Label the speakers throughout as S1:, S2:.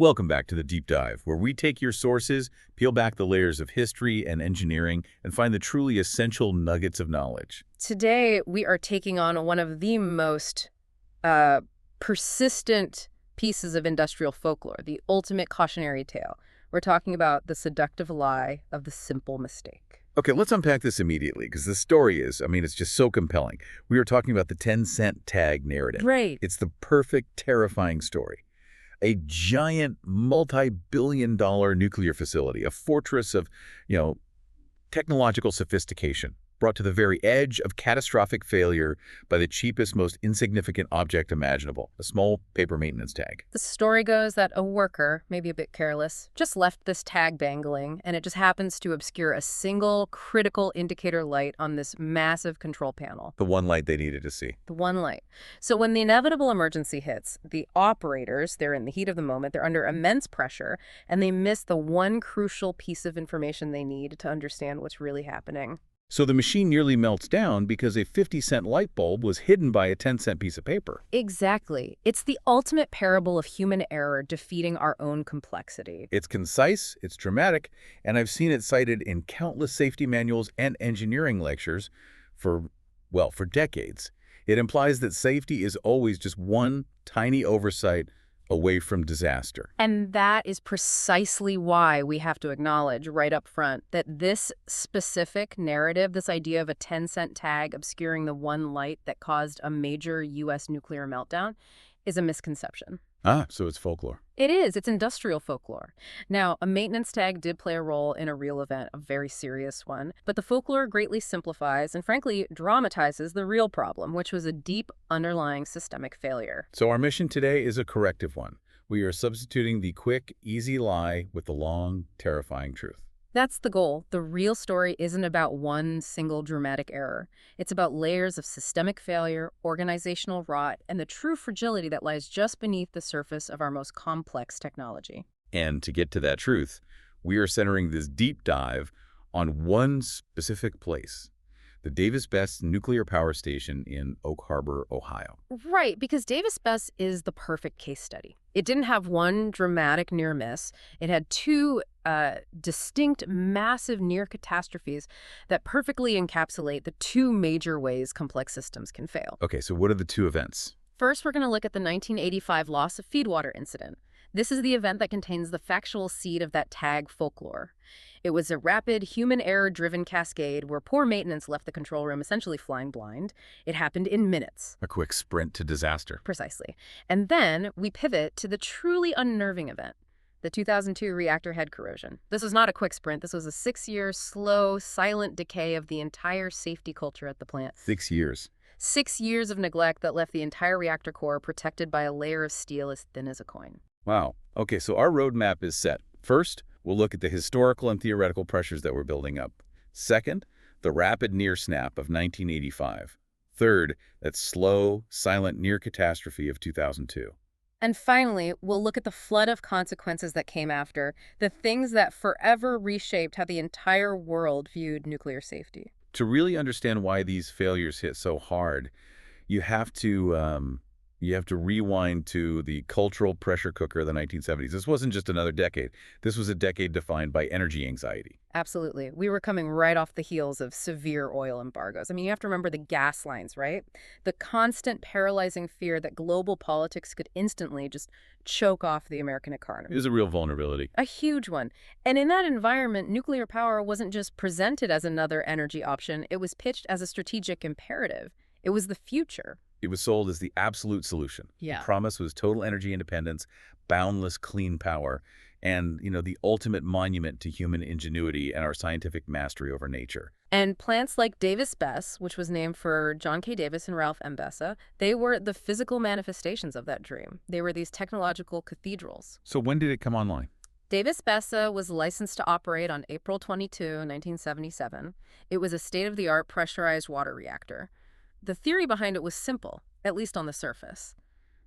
S1: Welcome back to the Deep Dive, where we take your sources, peel back the layers of history and engineering, and find the truly essential nuggets of knowledge.
S2: Today, we are taking on one of the most persistent pieces of industrial folklore, the ultimate cautionary tale. We're talking about the seductive lie of the simple mistake.
S1: Okay, let's unpack this immediately, because the story is, it's just so compelling. We are talking about the 10-cent tag narrative.
S2: Right.
S1: It's the perfect, terrifying story. A giant, multi-billion-dollar nuclear facility, a fortress of, technological sophistication, brought to the very edge of catastrophic failure by the cheapest, most insignificant object imaginable, a small paper maintenance tag.
S2: The story goes that a worker, maybe a bit careless, just left this tag dangling, and it just happens to obscure a single critical indicator light on this massive control panel.
S1: The one light they needed to see.
S2: The one light. So when the inevitable emergency hits, the operators, they're in the heat of the moment, they're under immense pressure, and they miss the one crucial piece of information they need to understand what's really happening.
S1: So the machine nearly melts down because a 50-cent light bulb was hidden by a 10-cent piece of paper.
S2: Exactly. It's the ultimate parable of human error defeating our own complexity.
S1: It's concise, it's dramatic, and I've seen it cited in countless safety manuals and engineering lectures for decades. It implies that safety is always just one tiny oversight away from disaster.
S2: And that is precisely why we have to acknowledge right up front that this specific narrative, this idea of a 10-cent tag obscuring the one light that caused a major U.S. nuclear meltdown, is a misconception.
S1: Ah, so it's folklore.
S2: It is. It's industrial folklore. Now, a maintenance tag did play a role in a real event, a very serious one, but the folklore greatly simplifies and, frankly, dramatizes the real problem, which was a deep underlying systemic failure.
S1: So our mission today is a corrective one. We are substituting the quick, easy lie with the long, terrifying truth.
S2: That's the goal. The real story isn't about one single dramatic error. It's about layers of systemic failure, organizational rot, and the true fragility that lies just beneath the surface of our most complex technology.
S1: And to get to that truth, we are centering this deep dive on one specific place, the Davis-Besse nuclear power station in Oak Harbor, Ohio.
S2: Right, because Davis-Besse is the perfect case study. It didn't have one dramatic near miss. It had two distinct, massive near catastrophes that perfectly encapsulate the two major ways complex systems can fail.
S1: Okay, so what are the two events?
S2: First, we're going to look at the 1985 loss of feedwater incident. This is the event that contains the factual seed of that tag folklore. It was a rapid, human error-driven cascade where poor maintenance left the control room essentially flying blind. It happened in minutes.
S1: A quick sprint to disaster.
S2: Precisely. And then we pivot to the truly unnerving event, the 2002 reactor head corrosion. This was not a quick sprint. This was a 6-year, slow, silent decay of the entire safety culture at the plant.
S1: 6 years.
S2: 6 years of neglect that left the entire reactor core protected by a layer of steel as thin as a coin.
S1: Wow. Okay, so our roadmap is set. First, we'll look at the historical and theoretical pressures that were building up. Second, the rapid near snap of 1985. Third, that slow, silent near catastrophe of 2002.
S2: And finally, we'll look at the flood of consequences that came after, the things that forever reshaped how the entire world viewed nuclear safety.
S1: To really understand why these failures hit so hard, you have to rewind to the cultural pressure cooker of the 1970s. This wasn't just another decade. This was a decade defined by energy anxiety.
S2: Absolutely. We were coming right off the heels of severe oil embargoes. I mean, you have to remember the gas lines, right? The constant paralyzing fear that global politics could instantly just choke off the American economy.
S1: It was a real vulnerability.
S2: A huge one. And in that environment, nuclear power wasn't just presented as another energy option. It was pitched as a strategic imperative. It was the future.
S1: It was sold as the absolute solution.
S2: Yeah.
S1: The promise was total energy independence, boundless clean power, and, the ultimate monument to human ingenuity and our scientific mastery over nature.
S2: And plants like Davis-Besse, which was named for John K. Davis and Ralph M. Besse, they were the physical manifestations of that dream. They were these technological cathedrals.
S1: So when did it come online?
S2: Davis-Besse was licensed to operate on April 22, 1977. It was a state-of-the-art pressurized water reactor. The theory behind it was simple, at least on the surface.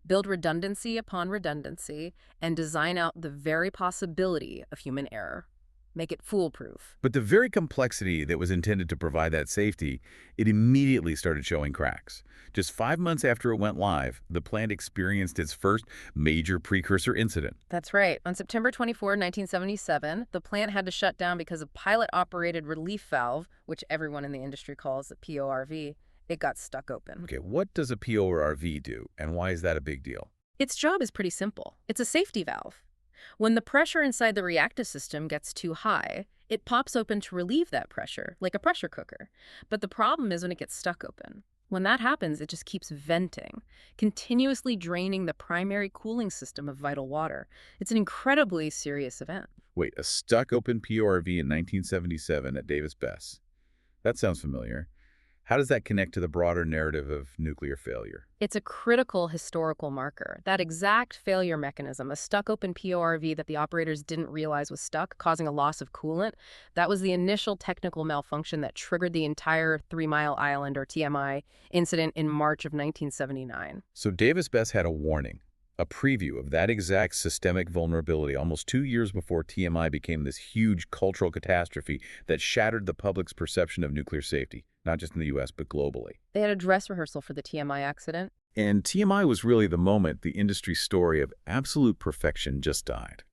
S2: Build redundancy upon redundancy and design out the very possibility of human error. make it foolproof.
S1: But the very complexity that was intended to provide that safety, it immediately started showing cracks. Just 5 months after it went live, the plant experienced its first major precursor incident.
S2: That's right. On September 24, 1977, the plant had to shut down because a pilot-operated relief valve, which everyone in the industry calls a PORV, it got stuck open.
S1: Okay, what does a PORV do, and why is that a big deal?
S2: Its job is pretty simple. It's a safety valve. When the pressure inside the reactor system gets too high, it pops open to relieve that pressure, like a pressure cooker. But the problem is when it gets stuck open. When that happens, it just keeps venting, continuously draining the primary cooling system of vital water. It's an incredibly serious event.
S1: Wait, a stuck-open PORV in 1977 at Davis-Besse. That sounds familiar. How does that connect to the broader narrative of nuclear failure?
S2: It's a critical historical marker. That exact failure mechanism, a stuck-open PORV that the operators didn't realize was stuck, causing a loss of coolant, that was the initial technical malfunction that triggered the entire 3 Mile Island, or TMI, incident in March of 1979.
S1: So Davis-Besse had a warning, a preview of that exact systemic vulnerability almost 2 years before TMI became this huge cultural catastrophe that shattered the public's perception of nuclear safety, not just in the U.S., but globally.
S2: They had a dress rehearsal for the TMI accident.
S1: And TMI was really the moment the industry story of absolute perfection just died.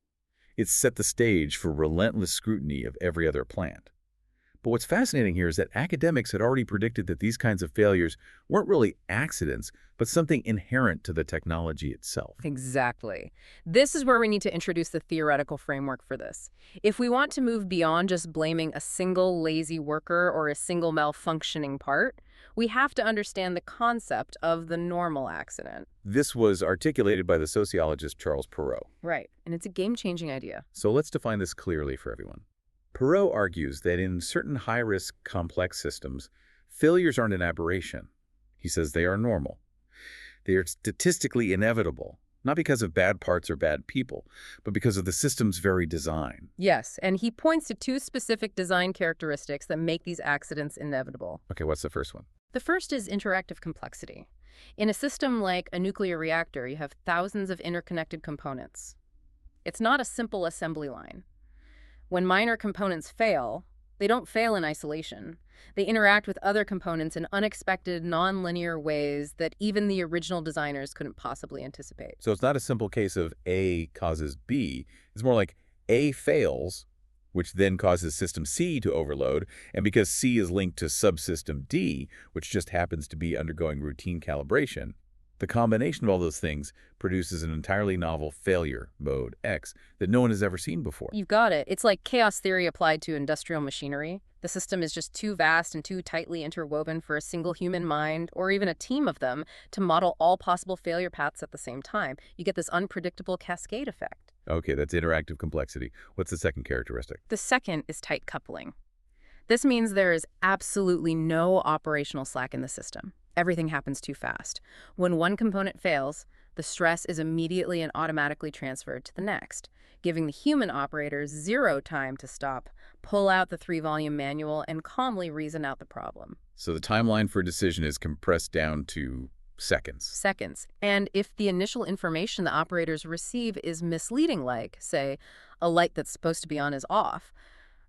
S1: It set the stage for relentless scrutiny of every other plant. But what's fascinating here is that academics had already predicted that these kinds of failures weren't really accidents, but something inherent to the technology itself.
S2: Exactly. This is where we need to introduce the theoretical framework for this. If we want to move beyond just blaming a single lazy worker or a single malfunctioning part, we have to understand the concept of the normal accident.
S1: This was articulated by the sociologist Charles Perrow.
S2: Right, and it's a game-changing idea.
S1: So let's define this clearly for everyone. Perrow argues that in certain high-risk, complex systems, failures aren't an aberration. He says they are normal. They are statistically inevitable, not because of bad parts or bad people, but because of the system's very design.
S2: Yes, and he points to 2 specific design characteristics that make these accidents inevitable.
S1: Okay, what's the first one?
S2: The first is interactive complexity. In a system like a nuclear reactor, you have thousands of interconnected components. It's not a simple assembly line. When minor components fail, they don't fail in isolation. They interact with other components in unexpected, non-linear ways that even the original designers couldn't possibly anticipate.
S1: So it's not a simple case of A causes B. It's more like A fails, which then causes system C to overload, and because C is linked to subsystem D, which just happens to be undergoing routine calibration, the combination of all those things produces an entirely novel failure, mode X, that no one has ever seen before.
S2: You've got it. It's like chaos theory applied to industrial machinery. The system is just too vast and too tightly interwoven for a single human mind, or even a team of them, to model all possible failure paths at the same time. You get this unpredictable cascade effect.
S1: Okay, that's interactive complexity. What's the second characteristic?
S2: The second is tight coupling. This means there is absolutely no operational slack in the system. Everything happens too fast. When one component fails, the stress is immediately and automatically transferred to the next, giving the human operators 0 time to stop, pull out the 3-volume manual, and calmly reason out the problem.
S1: So the timeline for a decision is compressed down to seconds.
S2: Seconds. And if the initial information the operators receive is misleading, like, say, a light that's supposed to be on is off,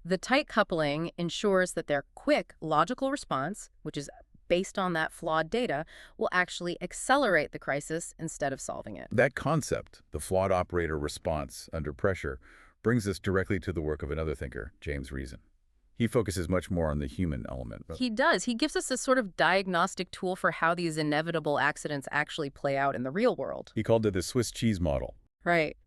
S2: the tight coupling ensures that their quick, logical response, which is based on that flawed data, will actually accelerate the crisis instead of solving it.
S1: That concept, the flawed operator response under pressure, brings us directly to the work of another thinker, James Reason. He focuses much more on the human element.
S2: He does. He gives us a sort of diagnostic tool for how these inevitable accidents actually play out in the real world.
S1: He called it the Swiss cheese model.
S2: Right.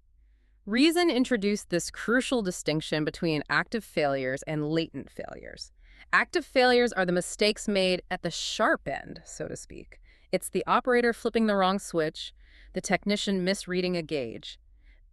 S2: Reason introduced this crucial distinction between active failures and latent failures. Active failures are the mistakes made at the sharp end, so to speak. It's the operator flipping the wrong switch, the technician misreading a gauge.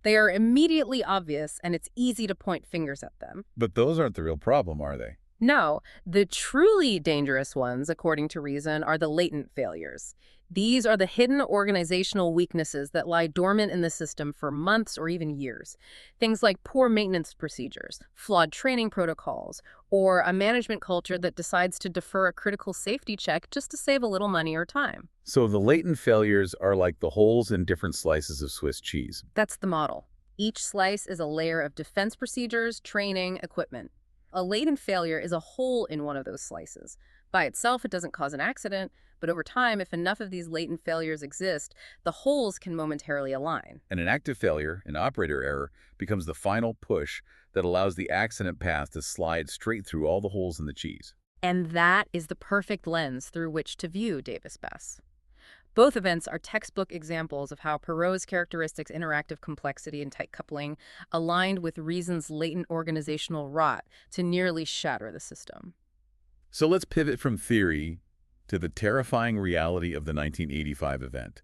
S2: They are immediately obvious, and it's easy to point fingers at them.
S1: But those aren't the real problem, are they?
S2: No, the truly dangerous ones, according to Reason, are the latent failures. These are the hidden organizational weaknesses that lie dormant in the system for months or even years. Things like poor maintenance procedures, flawed training protocols, or a management culture that decides to defer a critical safety check just to save a little money or time.
S1: So the latent failures are like the holes in different slices of Swiss cheese.
S2: That's the model. Each slice is a layer of defense procedures, training, equipment. A latent failure is a hole in one of those slices. By itself, it doesn't cause an accident, but over time, if enough of these latent failures exist, the holes can momentarily align.
S1: And an active failure, an operator error, becomes the final push that allows the accident path to slide straight through all the holes in the cheese.
S2: And that is the perfect lens through which to view Davis-Bess. Both events are textbook examples of how Perot's characteristics, interactive complexity and tight coupling, aligned with reason's latent organizational rot to nearly shatter the system.
S1: So let's pivot from theory to the terrifying reality of the 1985 event.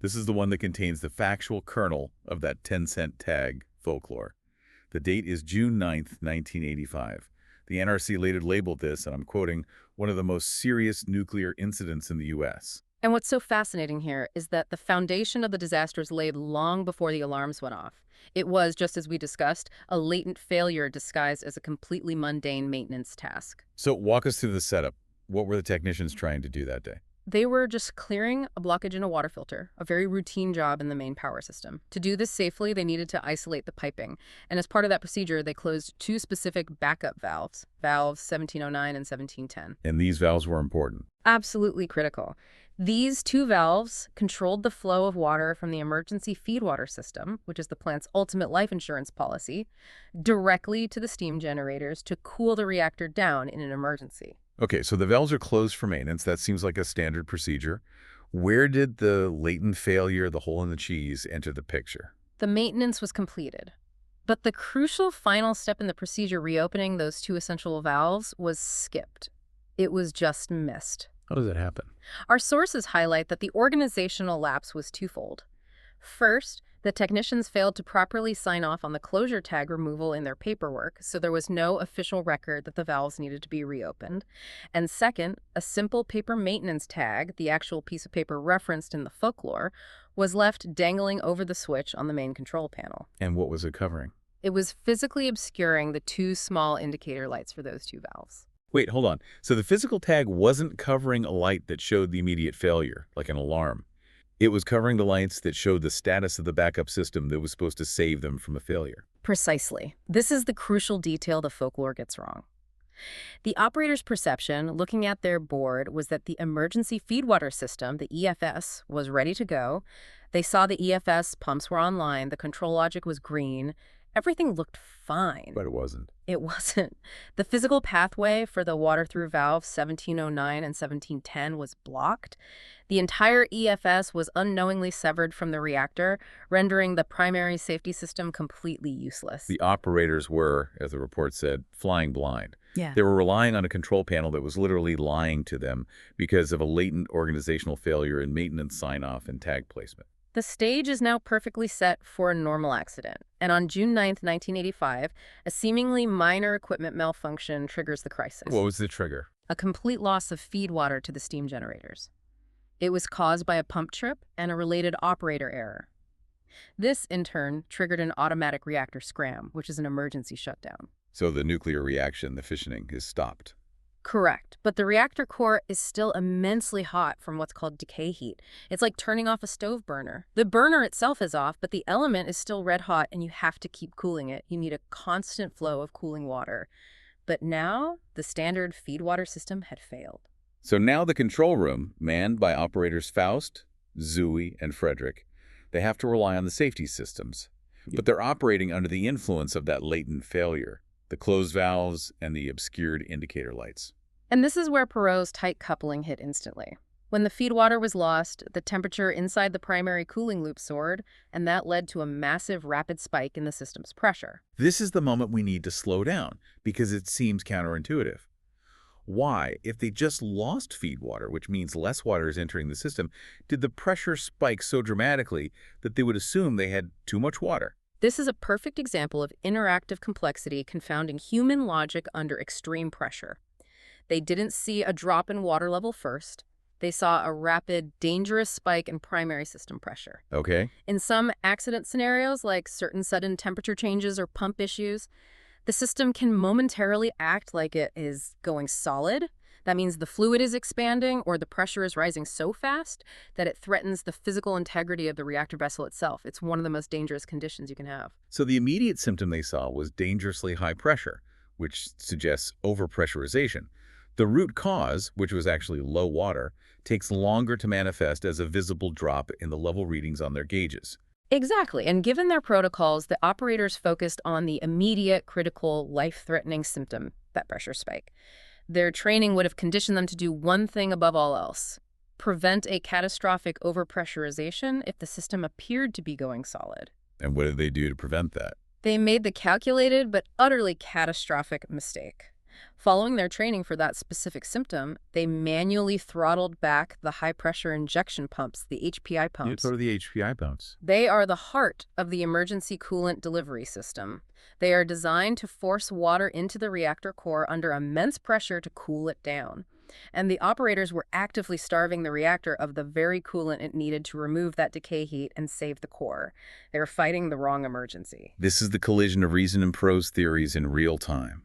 S1: This is the one that contains the factual kernel of that 10-cent tag folklore. The date is June 9th, 1985. The NRC later labeled this, and I'm quoting, one of the most serious nuclear incidents in the U.S.
S2: And what's so fascinating here is that the foundation of the disaster is laid long before the alarms went off. It was, just as we discussed, a latent failure disguised as a completely mundane maintenance task.
S1: So walk us through the setup. What were the technicians trying to do that day?
S2: They were just clearing a blockage in a water filter, a very routine job in the main power system. To do this safely, they needed to isolate the piping. And as part of that procedure, they closed two specific backup valves, valves 1709 and 1710.
S1: And these valves were important.
S2: Absolutely critical. These two valves controlled the flow of water from the emergency feedwater system, which is the plant's ultimate life insurance policy, directly to the steam generators to cool the reactor down in an emergency.
S1: Okay, so the valves are closed for maintenance. That seems like a standard procedure. Where did the latent failure, the hole in the cheese, enter the picture?
S2: The maintenance was completed. But the crucial final step in the procedure reopening those two essential valves was skipped. It was just missed.
S1: How does that happen?
S2: Our sources highlight that the organizational lapse was twofold. First, the technicians failed to properly sign off on the closure tag removal in their paperwork, so there was no official record that the valves needed to be reopened. And second, a simple paper maintenance tag, the actual piece of paper referenced in the folklore, was left dangling over the switch on the main control panel.
S1: And what was it covering?
S2: It was physically obscuring the two small indicator lights for those two valves.
S1: Wait, hold on. So the physical tag wasn't covering a light that showed the immediate failure, like an alarm. It was covering the lights that showed the status of the backup system that was supposed to save them from a failure.
S2: Precisely. This is the crucial detail the folklore gets wrong. The operator's perception, looking at their board, was that the emergency feedwater system, the EFS, was ready to go. They saw the EFS pumps were online, the control logic was green. Everything looked fine.
S1: But it wasn't.
S2: It wasn't. The physical pathway for the water-through valves 1709 and 1710 was blocked. The entire EFS was unknowingly severed from the reactor, rendering the primary safety system completely useless.
S1: The operators were, as the report said, flying blind.
S2: Yeah.
S1: They were relying on a control panel that was literally lying to them because of a latent organizational failure in maintenance sign-off and tag placement.
S2: The stage is now perfectly set for a normal accident, and on June 9th, 1985, a seemingly minor equipment malfunction triggers the crisis.
S1: What was the trigger?
S2: A complete loss of feed water to the steam generators. It was caused by a pump trip and a related operator error. This, in turn, triggered an automatic reactor scram, which is an emergency shutdown.
S1: So the nuclear reaction, the fissioning, is stopped.
S2: Correct, but the reactor core is still immensely hot from what's called decay heat. It's like turning off a stove burner. The burner itself is off, but the element is still red hot and you have to keep cooling it. You need a constant flow of cooling water. But now, the standard feedwater system had failed.
S1: So now the control room, manned by operators Faust, Zooey, and Frederick, they have to rely on the safety systems. But they're operating under the influence of that latent failure, the closed valves and the obscured indicator lights.
S2: And this is where Perot's tight coupling hit instantly. When the feed water was lost, the temperature inside the primary cooling loop soared, and that led to a massive rapid spike in the system's pressure.
S1: This is the moment we need to slow down, because it seems counterintuitive. Why, if they just lost feed water, which means less water is entering the system, did the pressure spike so dramatically that they would assume they had too much water?
S2: This is a perfect example of interactive complexity confounding human logic under extreme pressure. They didn't see a drop in water level first. They saw a rapid, dangerous spike in primary system pressure.
S1: Okay.
S2: In some accident scenarios, like certain sudden temperature changes or pump issues, the system can momentarily act like it is going solid. That means the fluid is expanding or the pressure is rising so fast that it threatens the physical integrity of the reactor vessel itself. It's one of the most dangerous conditions you can have.
S1: So the immediate symptom they saw was dangerously high pressure, which suggests overpressurization. The root cause, which was actually low water, takes longer to manifest as a visible drop in the level readings on their gauges.
S2: Exactly. And given their protocols, the operators focused on the immediate, critical, life-threatening symptom, that pressure spike. Their training would have conditioned them to do one thing above all else: prevent a catastrophic overpressurization if the system appeared to be going solid.
S1: And what did they do to prevent that?
S2: They made the calculated but utterly catastrophic mistake. Following their training for that specific symptom, they manually throttled back the high-pressure injection pumps, the HPI pumps.
S1: What are the HPI pumps?
S2: They are the heart of the emergency coolant delivery system. They are designed to force water into the reactor core under immense pressure to cool it down. And the operators were actively starving the reactor of the very coolant it needed to remove that decay heat and save the core. They were fighting the wrong emergency.
S1: This is the collision of reason and prose theories in real time.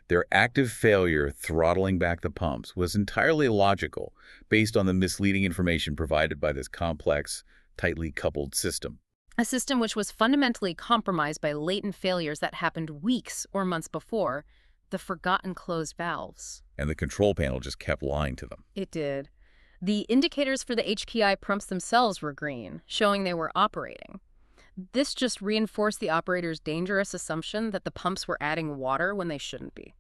S1: Their active failure throttling back the pumps was entirely logical, based on the misleading information provided by this complex, tightly coupled system.
S2: A system which was fundamentally compromised by latent failures that happened weeks or months before, the forgotten closed valves.
S1: And the control panel just kept lying to them.
S2: It did. The indicators for the HPI pumps themselves were green, showing they were operating. This just reinforced the operator's dangerous assumption that the pumps were adding water when they shouldn't be.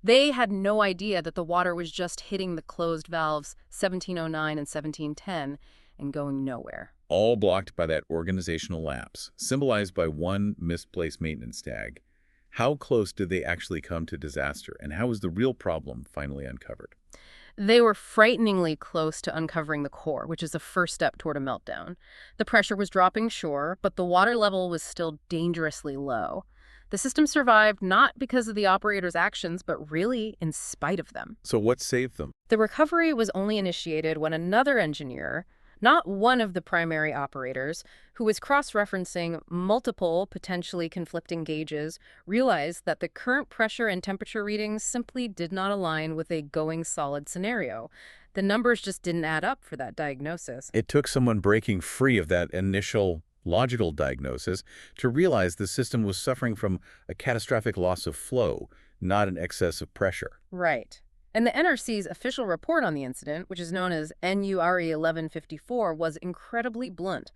S2: They had no idea that the water was just hitting the closed valves 1709 and 1710 and going nowhere.
S1: All blocked by that organizational lapse, symbolized by one misplaced maintenance tag. How close did they actually come to disaster, and how was the real problem finally uncovered?
S2: They were frighteningly close to uncovering the core, which is the first step toward a meltdown. The pressure was dropping, sure, but the water level was still dangerously low. The system survived not because of the operator's actions, but really in spite of them.
S1: So what saved them?
S2: The recovery was only initiated when another engineer, not one of the primary operators, who was cross-referencing multiple potentially conflicting gauges, realized that the current pressure and temperature readings simply did not align with a going solid scenario. The numbers just didn't add up for that diagnosis.
S1: It took someone breaking free of that initial logical diagnosis to realize the system was suffering from a catastrophic loss of flow, not an excess of pressure.
S2: Right. And the NRC's official report on the incident, which is known as NURE 1154, was incredibly blunt.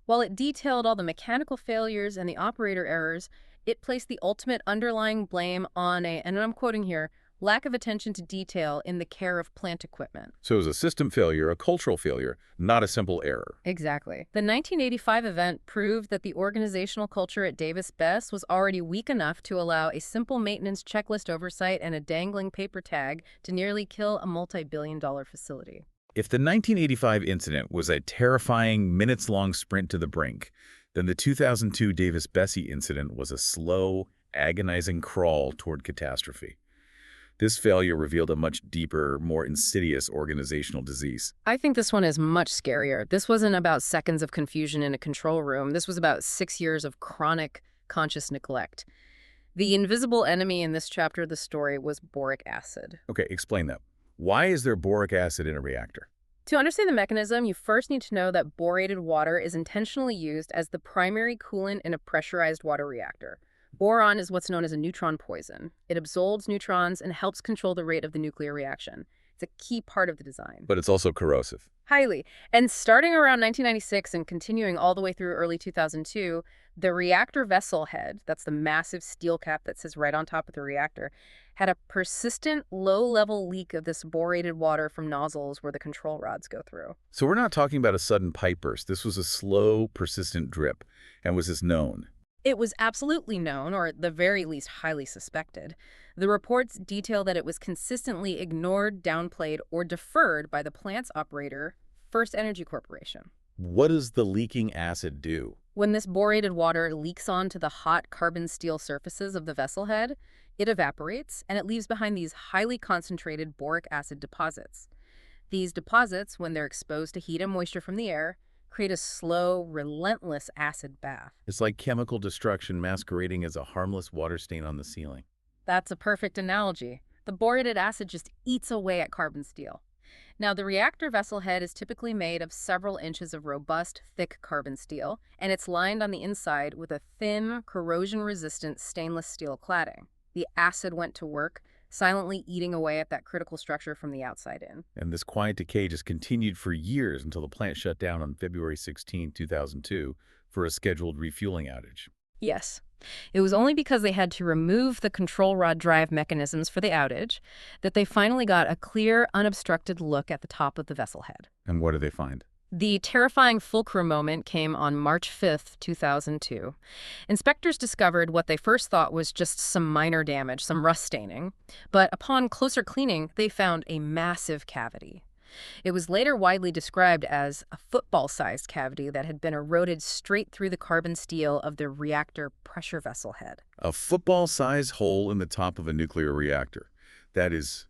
S2: While it detailed all the mechanical failures and the operator errors, it placed the ultimate underlying blame on and I'm quoting here, lack of attention to detail in the care of plant equipment.
S1: So it was a system failure, a cultural failure, not a simple error.
S2: Exactly. The 1985 event proved that the organizational culture at Davis-Besse was already weak enough to allow a simple maintenance checklist oversight and a dangling paper tag to nearly kill a multi-billion-dollar facility.
S1: If the 1985 incident was a terrifying, minutes-long sprint to the brink, then the 2002 Davis-Besse incident was a slow, agonizing crawl toward catastrophe. This failure revealed a much deeper, more insidious organizational disease.
S2: I think this one is much scarier. This wasn't about seconds of confusion in a control room. This was about 6 years of chronic, conscious neglect. The invisible enemy in this chapter of the story was boric acid.
S1: Okay, explain that. Why is there boric acid in a reactor?
S2: To understand the mechanism, you first need to know that borated water is intentionally used as the primary coolant in a pressurized water reactor. Boron is what's known as a neutron poison. It absorbs neutrons and helps control the rate of the nuclear reaction. It's a key part of the design.
S1: But it's also corrosive.
S2: Highly. And starting around 1996 and continuing all the way through early 2002, the reactor vessel head, that's the massive steel cap that sits right on top of the reactor, had a persistent low-level leak of this borated water from nozzles where the control rods go through.
S1: So we're not talking about a sudden pipe burst. This was a slow, persistent drip. And was this known?
S2: It was absolutely known, or at the very least highly suspected. The reports detail that it was consistently ignored, downplayed, or deferred by the plant's operator, First Energy Corporation.
S1: What does the leaking acid do?
S2: When this borated water leaks onto the hot carbon steel surfaces of the vessel head, it evaporates, and it leaves behind these highly concentrated boric acid deposits. These deposits, when they're exposed to heat and moisture from the air, create a slow, relentless acid bath.
S1: It's like chemical destruction masquerading as a harmless water stain on the ceiling.
S2: That's a perfect analogy. The borated acid just eats away at carbon steel. Now, the reactor vessel head is typically made of several inches of robust, thick carbon steel, and it's lined on the inside with a thin, corrosion-resistant stainless steel cladding. The acid went to work, silently eating away at that critical structure from the outside in.
S1: And this quiet decay just continued for years until the plant shut down on February 16, 2002 for a scheduled refueling outage.
S2: Yes. It was only because they had to remove the control rod drive mechanisms for the outage that they finally got a clear, unobstructed look at the top of the vessel head.
S1: And what did they find?
S2: The terrifying fulcrum moment came on March 5th, 2002. Inspectors discovered what they first thought was just some minor damage, some rust staining. But upon closer cleaning, they found a massive cavity. It was later widely described as a football-sized cavity that had been eroded straight through the carbon steel of the reactor pressure vessel head.
S1: A football-sized hole in the top of a nuclear reactor. That's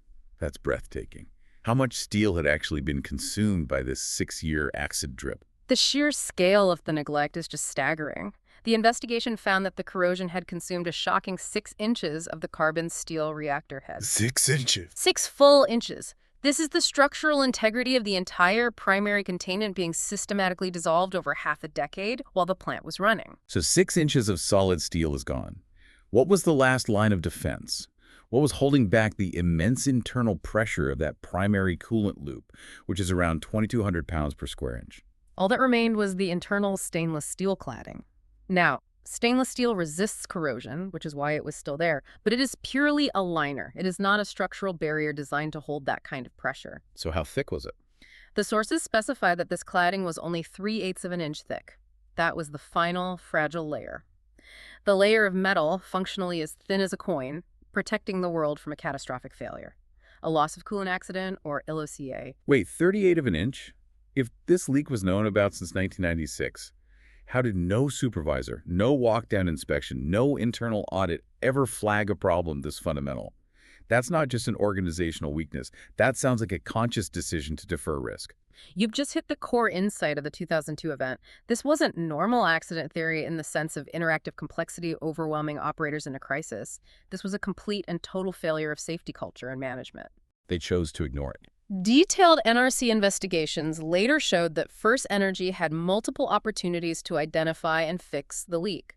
S1: breathtaking. How much steel had actually been consumed by this 6-year acid drip?
S2: The sheer scale of the neglect is just staggering. The investigation found that the corrosion had consumed a shocking 6 inches of the carbon steel reactor head.
S1: 6 inches?
S2: 6 full inches. This is the structural integrity of the entire primary containment being systematically dissolved over half a decade while the plant was running.
S1: So 6 inches of solid steel is gone. What was the last line of defense? What was holding back the immense internal pressure of that primary coolant loop, which is around 2,200 pounds per square inch?
S2: All that remained was the internal stainless steel cladding. Now, stainless steel resists corrosion, which is why it was still there, but it is purely a liner. It is not a structural barrier designed to hold that kind of pressure.
S1: So how thick was it?
S2: The sources specify that this cladding was only 3/8 of an inch thick. That was the final fragile layer. The layer of metal, functionally as thin as a coin, protecting the world from a catastrophic failure. A loss of coolant accident or LOCA.
S1: Wait, 38 of an inch? If this leak was known about since 1996, how did no supervisor, no walk-down inspection, no internal audit ever flag a problem this fundamental? That's not just an organizational weakness. That sounds like a conscious decision to defer risk.
S2: You've just hit the core insight of the 2002 event. This wasn't normal accident theory in the sense of interactive complexity overwhelming operators in a crisis. This was a complete and total failure of safety culture and management.
S1: They chose to ignore it.
S2: Detailed NRC investigations later showed that FirstEnergy had multiple opportunities to identify and fix the leak.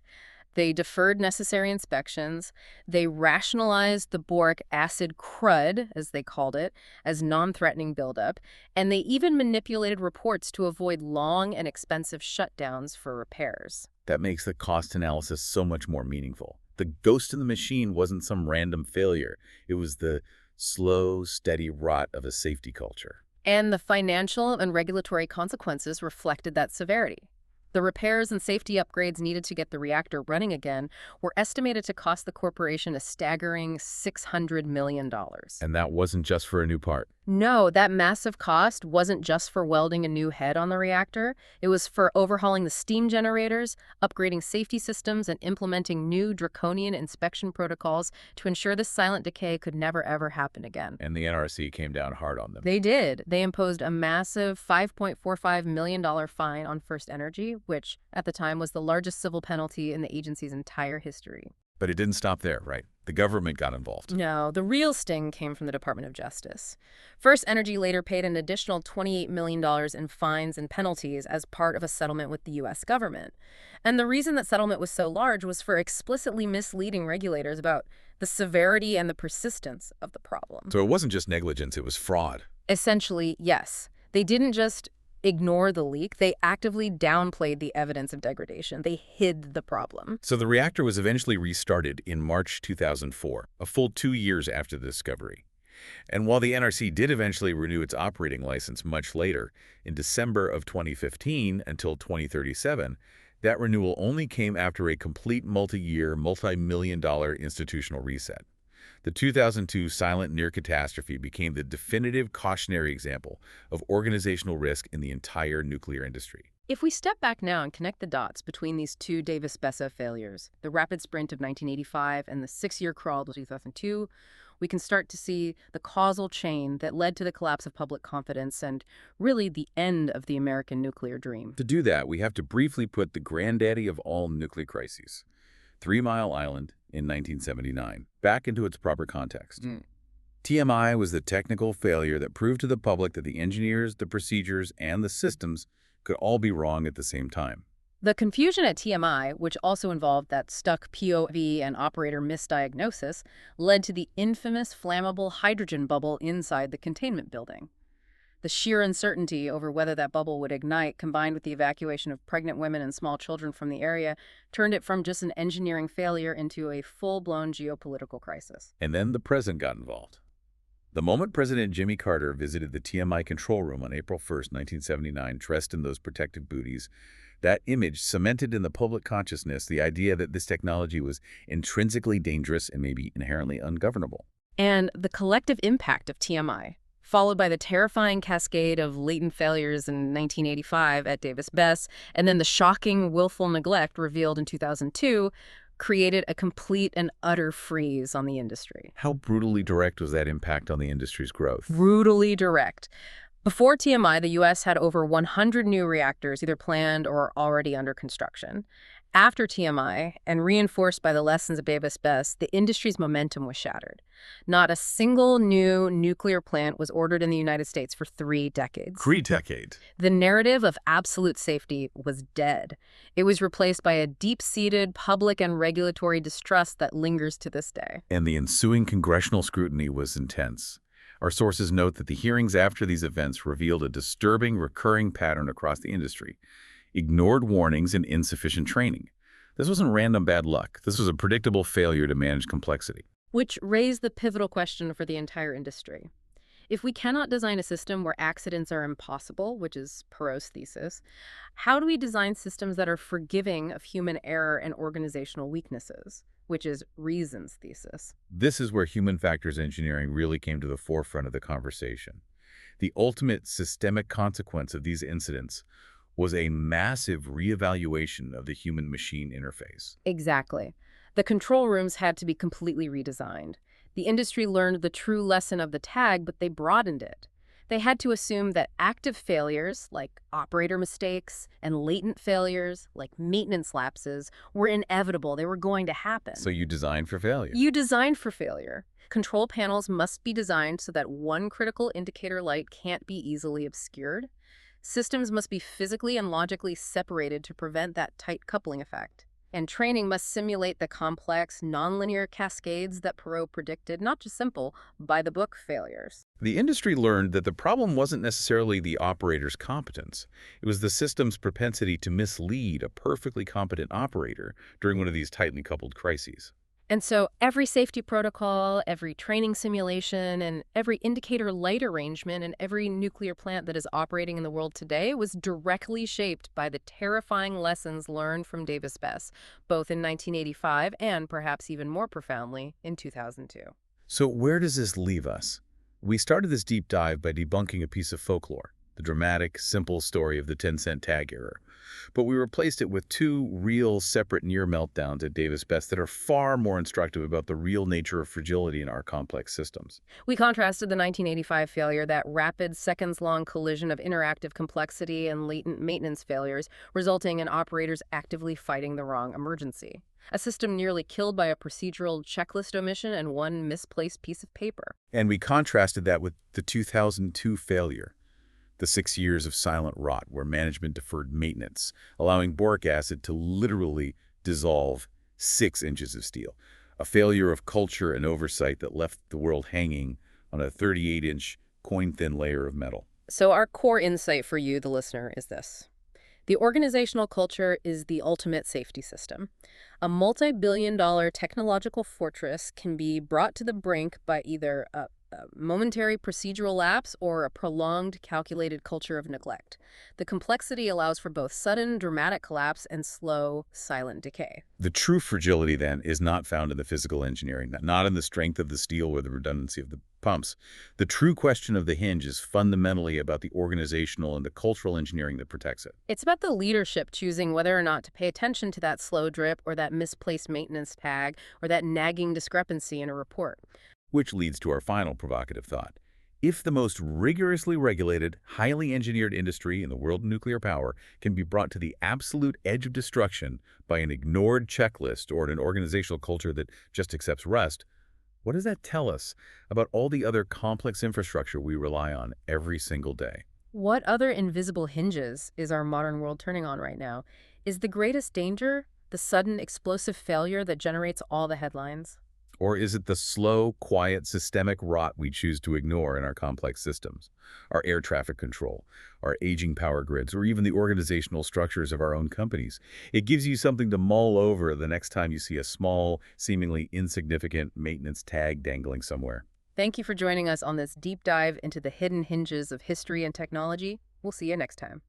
S2: They deferred necessary inspections, they rationalized the boric acid crud, as they called it, as non-threatening buildup, and they even manipulated reports to avoid long and expensive shutdowns for repairs.
S1: That makes the cost analysis so much more meaningful. The ghost in the machine wasn't some random failure. It was the slow, steady rot of a safety culture.
S2: And the financial and regulatory consequences reflected that severity. The repairs and safety upgrades needed to get the reactor running again were estimated to cost the corporation a staggering $600 million.
S1: And that wasn't just for a new part.
S2: No, that massive cost wasn't just for welding a new head on the reactor. It was for overhauling the steam generators, upgrading safety systems, and implementing new draconian inspection protocols to ensure this silent decay could never, ever happen again.
S1: And the NRC came down hard on them.
S2: They did. They imposed a massive $5.45 million fine on FirstEnergy, which at the time was the largest civil penalty in the agency's entire history.
S1: But it didn't stop there, right? The government got involved.
S2: No, the real sting came from the Department of Justice. FirstEnergy later paid an additional $28 million in fines and penalties as part of a settlement with the U.S. government. And the reason that settlement was so large was for explicitly misleading regulators about the severity and the persistence of the problem.
S1: So it wasn't just negligence, it was fraud.
S2: Essentially, yes. They didn't just ignore the leak, they actively downplayed the evidence of degradation. They hid the problem.
S1: So the reactor was eventually restarted in March 2004, a full 2 years after the discovery. And while the NRC did eventually renew its operating license much later, in December of 2015 until 2037, that renewal only came after a complete multi-year, multi-million-dollar institutional reset. The 2002 silent near catastrophe became the definitive cautionary example of organizational risk in the entire nuclear industry.
S2: If we step back now and connect the dots between these two Davis-Bessa failures, the rapid sprint of 1985 and the 6-year crawl to 2002, we can start to see the causal chain that led to the collapse of public confidence and really the end of the American nuclear dream.
S1: To do that, we have to briefly put the granddaddy of all nuclear crises, 3 Mile Island in 1979, back into its proper context. TMI was the technical failure that proved to the public that the engineers, the procedures, and the systems could all be wrong at the same time.
S2: The confusion at TMI, which also involved that stuck POV and operator misdiagnosis, led to the infamous flammable hydrogen bubble inside the containment building. The sheer uncertainty over whether that bubble would ignite, combined with the evacuation of pregnant women and small children from the area, turned it from just an engineering failure into a full-blown geopolitical crisis.
S1: And then the president got involved. The moment President Jimmy Carter visited the TMI control room on April 1st, 1979, dressed in those protective booties, that image cemented in the public consciousness the idea that this technology was intrinsically dangerous and maybe inherently ungovernable.
S2: And the collective impact of TMI, followed by the terrifying cascade of latent failures in 1985 at Davis-Besse, and then the shocking willful neglect revealed in 2002, created a complete and utter freeze on the industry.
S1: How brutally direct was that impact on the industry's growth?
S2: Brutally direct. Before TMI, the U.S. had over 100 new reactors either planned or already under construction. After TMI, and reinforced by the lessons of Davis-Besse, the industry's momentum was shattered. Not a single new nuclear plant was ordered in the United States for 3 decades.
S1: 3 decades.
S2: The narrative of absolute safety was dead. It was replaced by a deep-seated public and regulatory distrust that lingers to this day.
S1: And the ensuing congressional scrutiny was intense. Our sources note that the hearings after these events revealed a disturbing, recurring pattern across the industry: ignored warnings and insufficient training. This wasn't random bad luck. This was a predictable failure to manage complexity.
S2: Which raised the pivotal question for the entire industry. If we cannot design a system where accidents are impossible, which is Perot's thesis, how do we design systems that are forgiving of human error and organizational weaknesses, which is Reason's thesis?
S1: This is where human factors engineering really came to the forefront of the conversation. The ultimate systemic consequence of these incidents was a massive reevaluation of the human-machine interface.
S2: Exactly. The control rooms had to be completely redesigned. The industry learned the true lesson of the tag, but they broadened it. They had to assume that active failures, like operator mistakes, and latent failures, like maintenance lapses, were inevitable. They were going to happen.
S1: So you designed for failure.
S2: You designed for failure. Control panels must be designed so that one critical indicator light can't be easily obscured. Systems must be physically and logically separated to prevent that tight coupling effect. And training must simulate the complex, nonlinear cascades that Perot predicted, not just simple, by-the-book failures.
S1: The industry learned that the problem wasn't necessarily the operator's competence. It was the system's propensity to mislead a perfectly competent operator during one of these tightly coupled crises.
S2: And so every safety protocol, every training simulation, and every indicator light arrangement in every nuclear plant that is operating in the world today was directly shaped by the terrifying lessons learned from Davis-Besse, both in 1985 and perhaps even more profoundly in 2002.
S1: So where does this leave us? We started this deep dive by debunking a piece of folklore, the dramatic, simple story of the 10-cent tag error. But we replaced it with 2 real, separate near meltdowns at Davis-Besse that are far more instructive about the real nature of fragility in our complex systems.
S2: We contrasted the 1985 failure, that rapid, seconds-long collision of interactive complexity and latent maintenance failures, resulting in operators actively fighting the wrong emergency. A system nearly killed by a procedural checklist omission and one misplaced piece of paper.
S1: And we contrasted that with the 2002 failure, the 6 years of silent rot where management deferred maintenance, allowing boric acid to literally dissolve 6 inches of steel. A failure of culture and oversight that left the world hanging on a 38-inch coin-thin layer of metal.
S2: So our core insight for you, the listener, is this. The organizational culture is the ultimate safety system. A multi-billion-dollar technological fortress can be brought to the brink by either a momentary procedural lapse or a prolonged, calculated culture of neglect. The complexity allows for both sudden, dramatic collapse and slow, silent decay.
S1: The true fragility, then, is not found in the physical engineering, not in the strength of the steel or the redundancy of the pumps. The true question of the hinge is fundamentally about the organizational and the cultural engineering that protects it.
S2: It's about the leadership choosing whether or not to pay attention to that slow drip or that misplaced maintenance tag or that nagging discrepancy in a report.
S1: Which leads to our final provocative thought. If the most rigorously regulated, highly engineered industry in the world of nuclear power can be brought to the absolute edge of destruction by an ignored checklist or an organizational culture that just accepts rest, What does that tell us about all the other complex infrastructure we rely on every single day?
S2: What other invisible hinges is our modern world turning on right now? Is the greatest danger the sudden explosive failure that generates all the headlines?
S1: Or is it the slow, quiet, systemic rot we choose to ignore in our complex systems? Our air traffic control, our aging power grids, or even the organizational structures of our own companies. It gives you something to mull over the next time you see a small, seemingly insignificant maintenance tag dangling somewhere.
S2: Thank you for joining us on this deep dive into the hidden hinges of history and technology. We'll see you next time.